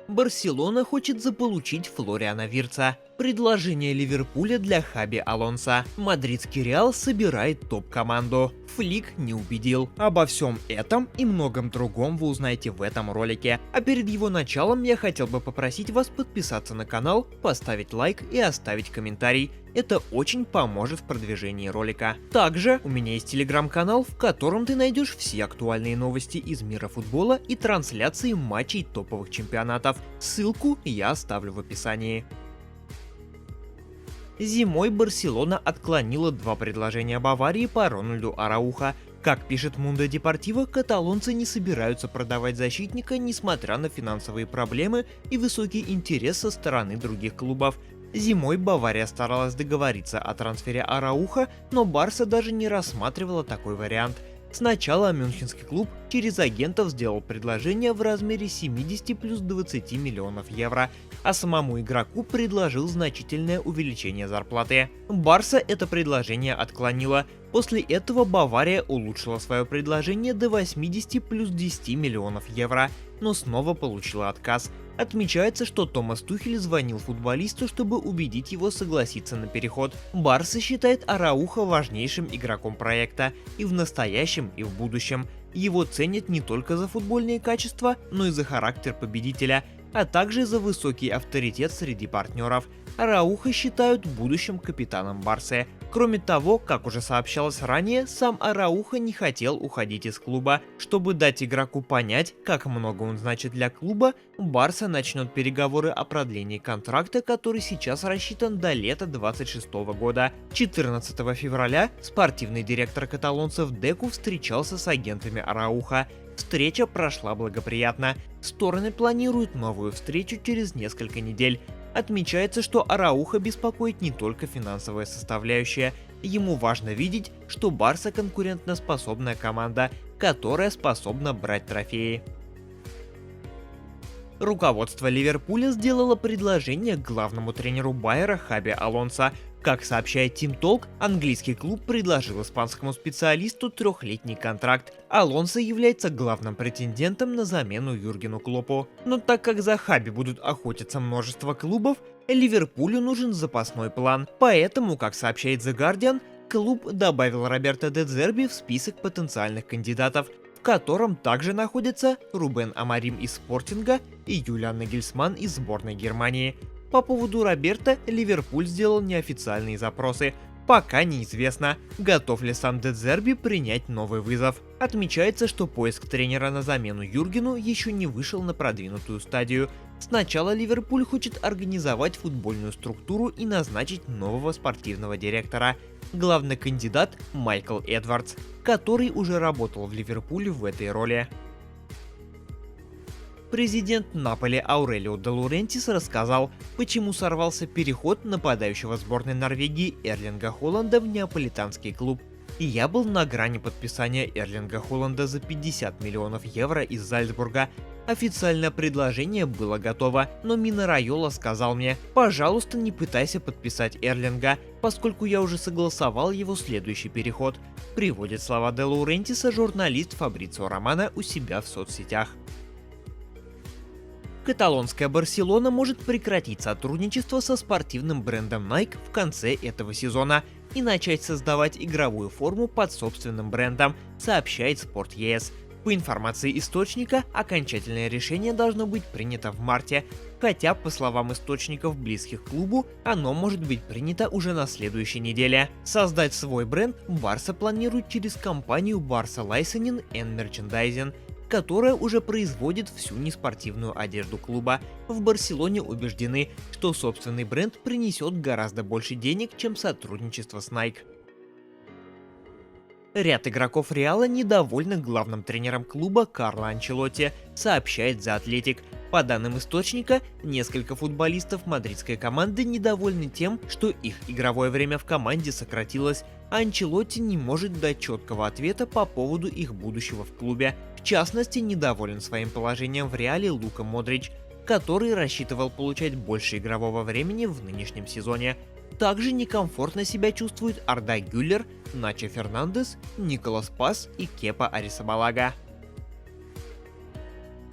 Барселона хочет заполучить Флориана Виртса. Предложение Ливерпуля для Хаби Алонсо. Мадридский Реал собирает топ-команду. Флик не убедил. Обо всем этом и многом другом вы узнаете в этом ролике. А перед его началом я хотел бы попросить вас подписаться на канал, поставить лайк и оставить комментарий. Это очень поможет в продвижении ролика. Также у меня есть телеграм-канал, в котором ты найдешь все актуальные новости из мира футбола и трансляции матчей топовых чемпионатов. Ссылку я оставлю в описании. Зимой Барселона отклонила два предложения Баварии по Рональду Араухо. Как пишет Mundo Deportivo, каталонцы не собираются продавать защитника, несмотря на финансовые проблемы и высокий интерес со стороны других клубов. Зимой Бавария старалась договориться о трансфере Араухо, но Барса даже не рассматривала такой вариант. Сначала мюнхенский клуб через агентов сделал предложение в размере 70 плюс 20 миллионов евро, а самому игроку предложил значительное увеличение зарплаты. Барса это предложение отклонила. После этого Бавария улучшила свое предложение до 80 плюс 10 миллионов евро, но снова получила отказ. Отмечается, что Томас Тухель звонил футболисту, чтобы убедить его согласиться на переход. Барса считает Араухо важнейшим игроком проекта и в настоящем, и в будущем. Его ценят не только за футбольные качества, но и за характер победителя, а также за высокий авторитет среди партнеров. Араухо считают будущим капитаном Барсы. Кроме того, как уже сообщалось ранее, сам Араухо не хотел уходить из клуба. Чтобы дать игроку понять, как много он значит для клуба, Барса начнет переговоры о продлении контракта, который сейчас рассчитан до лета 2026 года. 14 февраля спортивный директор каталонцев Деку встречался с агентами Араухо. Встреча прошла благоприятно. Стороны планируют новую встречу через несколько недель. Отмечается, что Араухо беспокоит не только финансовая составляющая. Ему важно видеть, что Барса конкурентоспособная команда, которая способна брать трофеи. Руководство Ливерпуля сделало предложение главному тренеру Байера Хаби Алонсо. Как сообщает Team Talk, английский клуб предложил испанскому специалисту трехлетний контракт. Алонсо является главным претендентом на замену Юргену Клоппу. Но так как за Хаби будут охотиться множество клубов, Ливерпулю нужен запасной план. Поэтому, как сообщает The Guardian, клуб добавил Роберто де Зерби в список потенциальных кандидатов, в котором также находятся Рубен Амарим из Спортинга и Юлиан Нагельсманн из сборной Германии. По поводу Роберто Ливерпуль сделал неофициальные запросы. Пока неизвестно, готов ли сам де Зерби принять новый вызов. Отмечается, что поиск тренера на замену Юргену еще не вышел на продвинутую стадию. Сначала Ливерпуль хочет организовать футбольную структуру и назначить нового спортивного директора. Главный кандидат Майкл Эдвардс, который уже работал в Ливерпуле в этой роли. Президент Наполи Аурелио де Лаурентис рассказал, почему сорвался переход нападающего сборной Норвегии Эрлинга Холланда в неаполитанский клуб. «Я был на грани подписания Эрлинга Холланда за 50 миллионов евро из Зальцбурга. Официальное предложение было готово, но Мина Райола сказал мне: пожалуйста, не пытайся подписать Эрлинга, поскольку я уже согласовал его следующий переход», приводит слова де Лаурентиса журналист Фабрицио Романо у себя в соцсетях. Каталонская Барселона может прекратить сотрудничество со спортивным брендом Nike в конце этого сезона и начать создавать игровую форму под собственным брендом, сообщает Sport.es. По информации источника, окончательное решение должно быть принято в марте, хотя, по словам источников, близких к клубу, оно может быть принято уже на следующей неделе. Создать свой бренд Барса планирует через компанию Barça Licensing and Merchandising, которая уже производит всю неспортивную одежду клуба. В Барселоне убеждены, что собственный бренд принесет гораздо больше денег, чем сотрудничество с Nike. Ряд игроков Реала недовольны главным тренером клуба Карло Анчелотти, сообщает The Athletic. По данным источника, несколько футболистов мадридской команды недовольны тем, что их игровое время в команде сократилось, а Анчелотти не может дать четкого ответа по поводу их будущего в клубе. В частности, недоволен своим положением в Реале Лука Модрич, который рассчитывал получать больше игрового времени в нынешнем сезоне. Также некомфортно себя чувствуют Арда Гюллер, Начо Фернандес, Николас Пас и Кепа Арисабалага.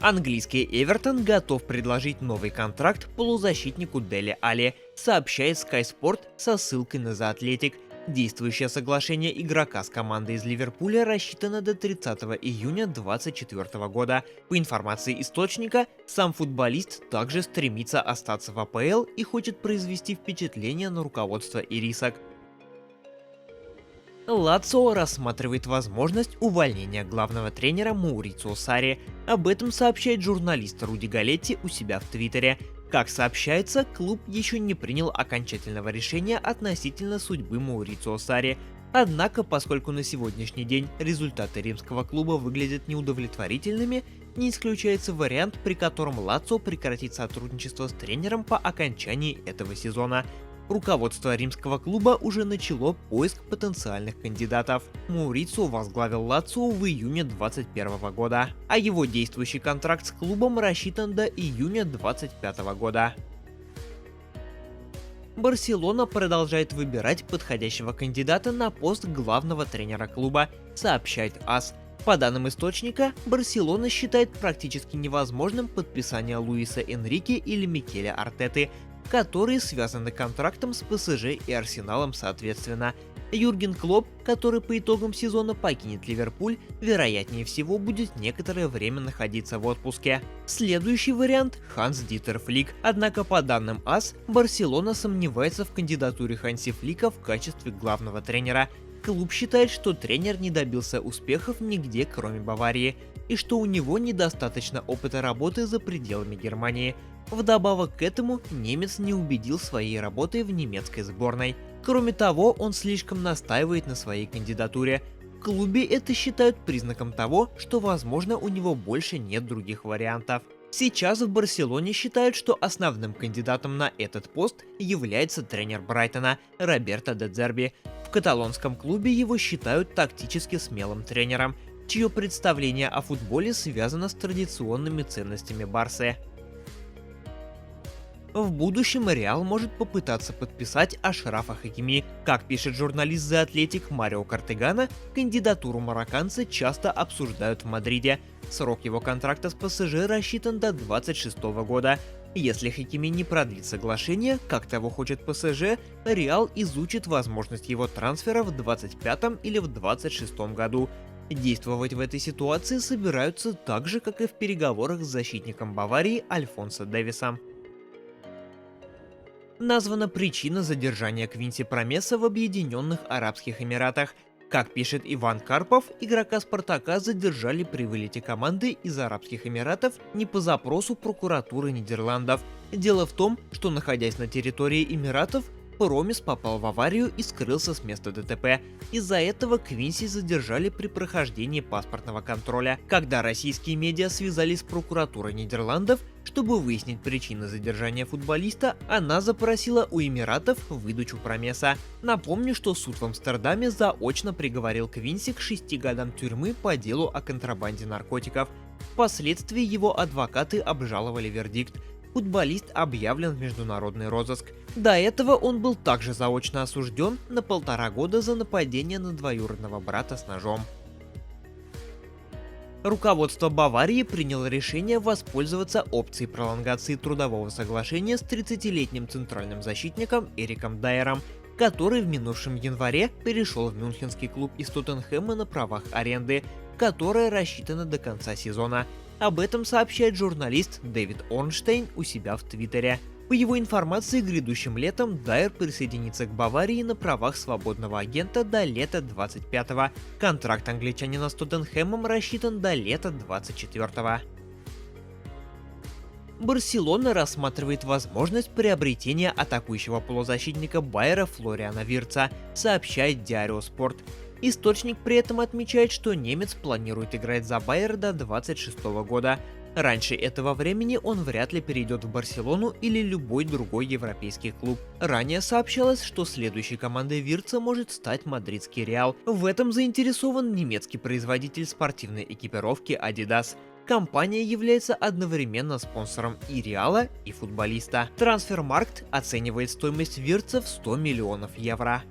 Английский Эвертон готов предложить новый контракт полузащитнику Дели Алли, сообщает Sky Sport со ссылкой на The Athletic. Действующее соглашение игрока с командой из Ливерпуля рассчитано до 30 июня 2024 года. По информации источника, сам футболист также стремится остаться в АПЛ и хочет произвести впечатление на руководство ирисок. Лацио рассматривает возможность увольнения главного тренера Маурицио Сарри. Об этом сообщает журналист Руди Галетти у себя в Твиттере. Как сообщается, клуб еще не принял окончательного решения относительно судьбы Маурицио Сарри. Однако, поскольку на сегодняшний день результаты римского клуба выглядят неудовлетворительными, не исключается вариант, при котором Лацио прекратит сотрудничество с тренером по окончании этого сезона. Руководство римского клуба уже начало поиск потенциальных кандидатов. Маурицио возглавил Лацио в июне 2021 года, а его действующий контракт с клубом рассчитан до июня 2025 года. Барселона продолжает выбирать подходящего кандидата на пост главного тренера клуба, сообщает АС. По данным источника, Барселона считает практически невозможным подписание Луиса Энрике или Микеля Артеты, которые связаны контрактом с ПСЖ и Арсеналом соответственно. Юрген Клопп, который по итогам сезона покинет Ливерпуль, вероятнее всего будет некоторое время находиться в отпуске. Следующий вариант – Ханс-Дитер Флик. Однако по данным АС, Барселона сомневается в кандидатуре Ханси Флика в качестве главного тренера. Клуб считает, что тренер не добился успехов нигде, кроме Баварии, и что у него недостаточно опыта работы за пределами Германии. Вдобавок к этому, немец не убедил своей работой в немецкой сборной. Кроме того, он слишком настаивает на своей кандидатуре. В клубе это считают признаком того, что, возможно, у него больше нет других вариантов. Сейчас в Барселоне считают, что основным кандидатом на этот пост является тренер Брайтона Роберто де Зерби. В каталонском клубе его считают тактически смелым тренером, чье представление о футболе связано с традиционными ценностями Барсы. В будущем Реал может попытаться подписать Ашрафа Хакими. Как пишет журналист The Athletic Марио Картегана, кандидатуру марокканца часто обсуждают в Мадриде. Срок его контракта с ПСЖ рассчитан до 2026 года. Если Хакими не продлит соглашение, как того хочет ПСЖ, Реал изучит возможность его трансфера в 2025 или в 2026 году. Действовать в этой ситуации собираются так же, как и в переговорах с защитником Баварии Альфонсо Дэвисом. Названа причина задержания Квинси Промеса в Объединенных Арабских Эмиратах. Как пишет Иван Карпов, игрока «Спартака» задержали при вылете команды из Арабских Эмиратов не по запросу прокуратуры Нидерландов. Дело в том, что, находясь на территории Эмиратов, Промес попал в аварию и скрылся с места ДТП. Из-за этого Квинси задержали при прохождении паспортного контроля. Когда российские медиа связались с прокуратурой Нидерландов, чтобы выяснить причины задержания футболиста, она запросила у Эмиратов выдачу Промеса. Напомню, что суд в Амстердаме заочно приговорил Квинси к 6 годам тюрьмы по делу о контрабанде наркотиков. Впоследствии его адвокаты обжаловали вердикт. Футболист объявлен в международный розыск. До этого он был также заочно осужден на 1,5 года за нападение на двоюродного брата с ножом. Руководство Баварии приняло решение воспользоваться опцией пролонгации трудового соглашения с 30-летним центральным защитником Эриком Дайером, который в минувшем январе перешел в мюнхенский клуб из Тоттенхэма на правах аренды, которая рассчитана до конца сезона. Об этом сообщает журналист Дэвид Орнштейн у себя в Твиттере. По его информации, грядущим летом Дайер присоединится к Баварии на правах свободного агента до лета 25-го. Контракт англичанина с Тоттенхэмом рассчитан до лета 24-го. Барселона рассматривает возможность приобретения атакующего полузащитника Байера Флориана Виртца, сообщает Диарио Спорт. Источник при этом отмечает, что немец планирует играть за Байер до 26 года. Раньше этого времени он вряд ли перейдет в Барселону или любой другой европейский клуб. Ранее сообщалось, что следующей командой Виртца может стать мадридский Реал. В этом заинтересован немецкий производитель спортивной экипировки Adidas. Компания является одновременно спонсором и Реала, и футболиста. Трансфермаркт оценивает стоимость Виртца в 100 миллионов евро.